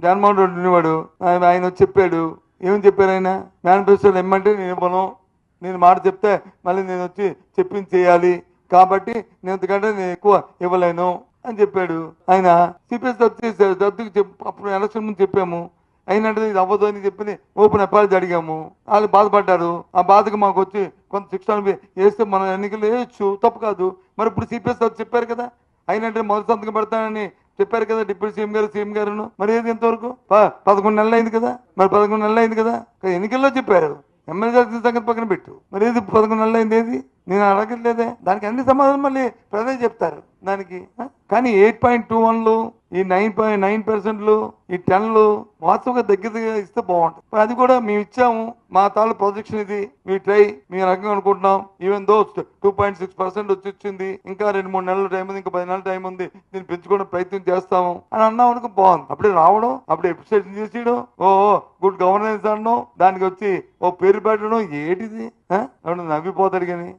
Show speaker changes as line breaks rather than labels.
జగన్మోహన్ రెడ్డి ఉండేవాడు, ఆయన వచ్చి చెప్పాడు. ఏమని చెప్పారు ఆయన? మేనిఫెస్టోలో ఇమ్మంటే నేను ఇవ్వను, నేను మాట చెప్తే మళ్ళీ నేను వచ్చి చెప్పింది చేయాలి, కాబట్టి నేను ఎందుకంటే నేను ఎక్కువ ఇవ్వలేను అని చెప్పాడు ఆయన. సిపిఎస్ రద్దుకి అప్పుడు ఎలక్షన్ ముందు చెప్పాము, అయినట్టు ఇది అవ్వదు అని చెప్పి ఓపెన్ అపాలజీ అడిగాము. వాళ్ళు బాధపడ్డారు. ఆ బాధకు మాకు వచ్చి కొంత శిక్షణ వేస్తే మనం ఎన్నికలు వేయచ్చు, తప్పు కాదు. మరి ఇప్పుడు సిపిఎస్ రద్దు చెప్పారు కదా, అయినట్టు మొదటి సంతకం పెడతానని చెప్పారు కదా డిప్యూటీ సీఎం గారు. మరి ఏది ఎంతవరకు? 11 నెలలు అయింది కదా. మరి 11 నెలలు అయింది కదా, ఎన్నికల్లో చెప్పారు. ఎమ్మెల్యే సంగతి పక్కన పెట్టు, మరి ఏది 11 నెలలు అయింది? ఏది నేను అడగట్లేదే. దానికి అన్ని సమాధానం మళ్ళీ ప్రజలు చెప్తారు దానికి. కానీ 8.21లు, ఈ 9.9%లు, ఈ 10లు వాస్తవంగా దగ్గరగా ఇస్తే బాగుంటుంది. అది కూడా మేము ఇచ్చాము, మా తాలూ ప్రొజెక్షన్ ఇది, మీ ట్రై మీ రకంగా అనుకుంటున్నాం. ఈవెన్ దో 2.6% వచ్చింది, ఇంకా 2-3 నెలలు టైం ఉంది, ఇంకా 10 నెలల టైం ఉంది, దీన్ని పెంచుకోవడం ప్రయత్నం చేస్తాము అని అన్నాం అనుకో, బాగుంది. అప్పుడే రావడం, అప్పుడే ఎపిసోడ్ చేసేయడం, గుడ్ గవర్నెన్స్ అనడం, దానికి వచ్చి ఓ పేరు పెట్టడం, ఏంటిది? నవ్విపోతాడు కానీ